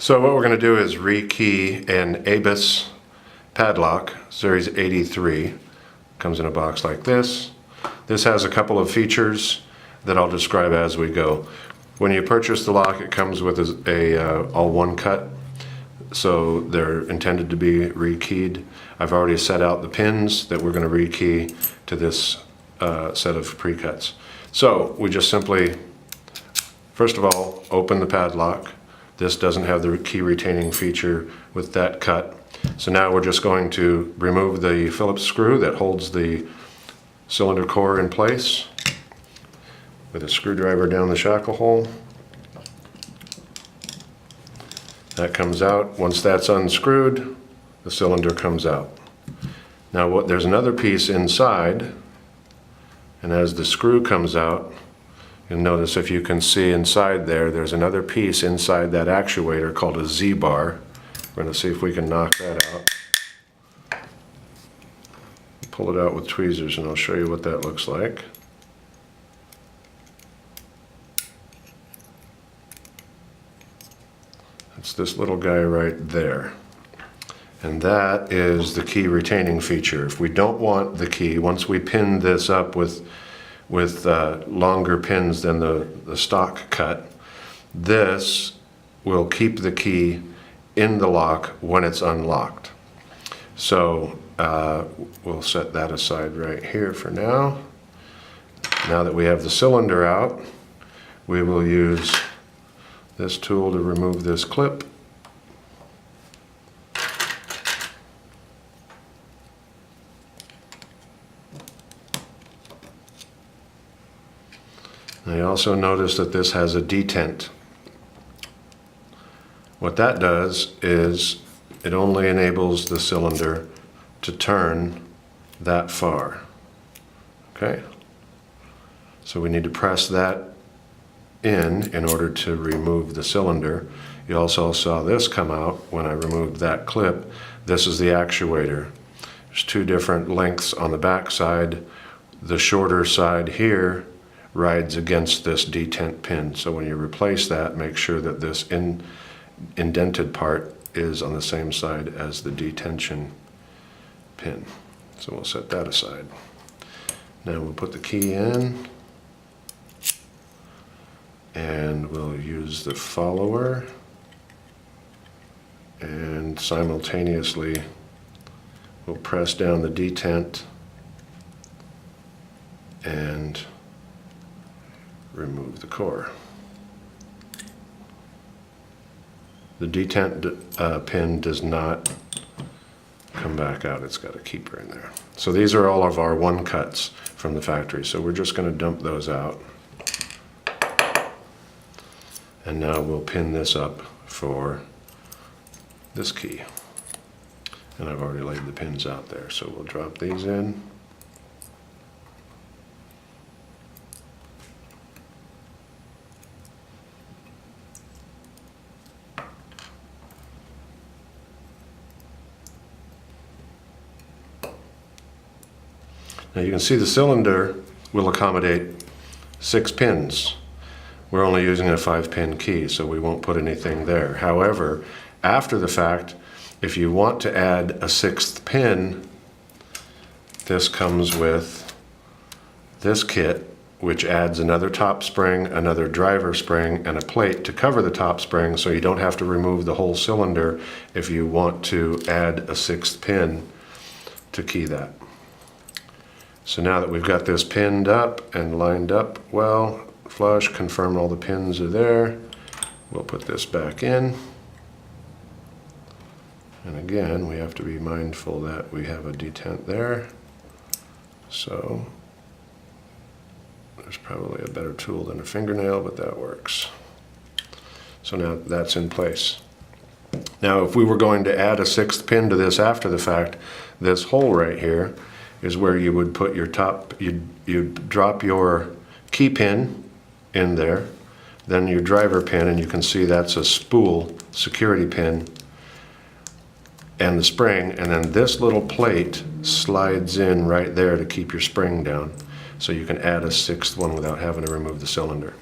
So what we're going to do is rekey an ABUS padlock, series 83. Comes in a box like this. This has a couple of features that I'll describe as we go. When you purchase the lock, it comes with a all one cut, so they're intended to be rekeyed. I've already set out the pins that we're going to rekey to this set of pre-cuts. So we just simply, first of all, open the padlock. This doesn't have the key retaining feature with that cut. So now we're just going to remove the Phillips screw that holds the cylinder core in place with a screwdriver down the shackle hole. That comes out. Once that's unscrewed, the cylinder comes out. Now there's another piece inside, and as the screw comes out, you'll notice, if you can see inside there's another piece inside that actuator called a Z-bar. We're going to see if we can knock that out. Pull it out with tweezers and I'll show you what that looks like. It's this little guy right there. And that is the key retaining feature. If we don't want the key, once we pin this up with longer pins than the stock cut, this will keep the key in the lock when it's unlocked. So we'll set that aside right here for now. Now that we have the cylinder out, we will use this tool to remove this clip. I also notice that this has a detent. What that does is it only enables the cylinder to turn that far. Okay? So we need to press that in order to remove the cylinder. You also saw this come out when I removed that clip. This is the actuator. There's two different lengths on the back side. The shorter side here rides against this detent pin. So when you replace that, make sure that this indented part is on the same side as the detention pin. So we'll set that aside. Now we'll put the key in, and we'll use the follower, and simultaneously we'll press down the detent and remove the core. The detent pin does not come back out. It's got a keeper in there. So these are all of our one cuts from the factory. So we're just going to dump those out. And now we'll pin this up for this key. And I've already laid the pins out there. So we'll drop these in. Now you can see the cylinder will accommodate 6 pins. We're only using a 5-pin key, so we won't put anything there. However, after the fact, if you want to add a 6th pin, this comes with this kit, which adds another top spring, another driver spring, and a plate to cover the top spring, so you don't have to remove the whole cylinder if you want to add a 6th pin to key that. So now that we've got this pinned up and lined up well, flush, confirm all the pins are there, we'll put this back in. And again, we have to be mindful that we have a detent there. So there's probably a better tool than a fingernail, but that works. So now that's in place. Now if we were going to add a 6th pin to this after the fact, this hole right here is where you would put your top, you'd drop your key pin in there, then your driver pin, and you can see that's a spool security pin, and the spring, and then this little plate slides in right there to keep your spring down, so you can add a 6th one without having to remove the cylinder.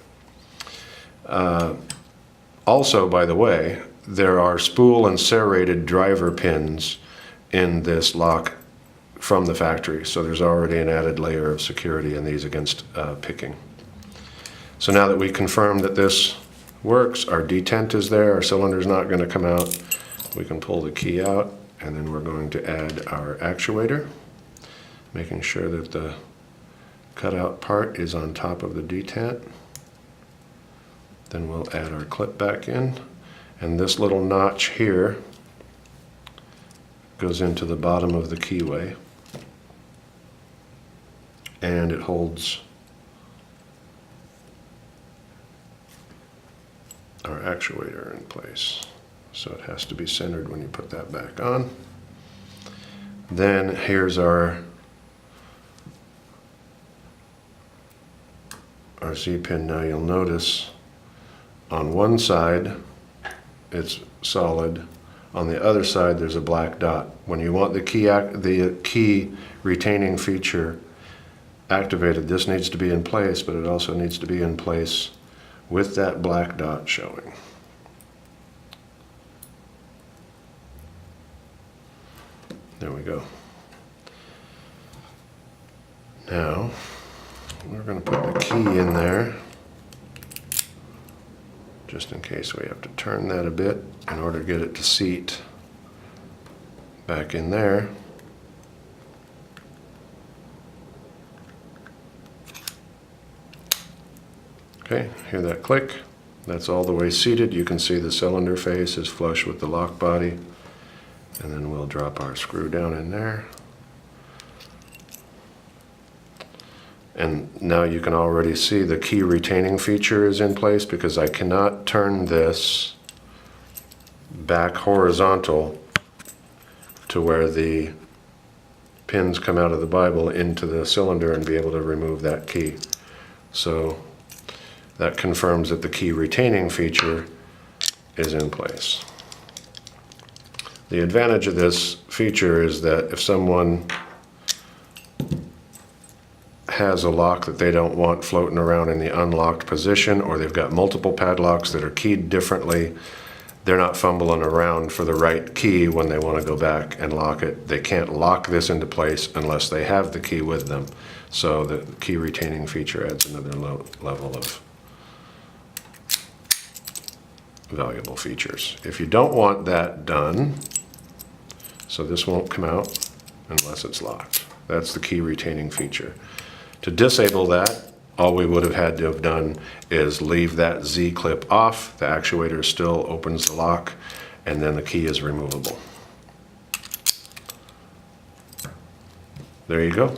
Also, by the way, there are spool and serrated driver pins in this lock from the factory, so there's already an added layer of security in these against picking. So now that we confirmed that this works, our detent is there, our cylinder's not going to come out, we can pull the key out, and then we're going to add our actuator, making sure that the cutout part is on top of the detent. Then we'll add our clip back in, and this little notch here goes into the bottom of the keyway, and it holds our actuator in place. So it has to be centered when you put that back on. Then here's our Z-pin. Now you'll notice on one side it's solid, on the other side there's a black dot. When you want the key retaining feature activated, this needs to be in place, but it also needs to be in place with that black dot showing. There we go. Now we're going to put the key in there, just in case we have to turn that a bit in order to get it to seat back in there. Okay, hear that click? That's all the way seated. You can see the cylinder face is flush with the lock body. And then we'll drop our screw down in there. And now you can already see the key retaining feature is in place, because I cannot turn this back horizontal to where the pins come out of the Bible into the cylinder and be able to remove that key. So that confirms that the key retaining feature is in place. The advantage of this feature is that if someone has a lock that they don't want floating around in the unlocked position, or they've got multiple padlocks that are keyed differently, they're not fumbling around for the right key when they want to go back and lock it. They can't lock this into place unless they have the key with them. So the key retaining feature adds another level of valuable features. If you don't want that done, so this won't come out unless it's locked. That's the key retaining feature. To disable that, all we would have had to have done is leave that Z clip off, the actuator still opens the lock, and then the key is removable. There you go.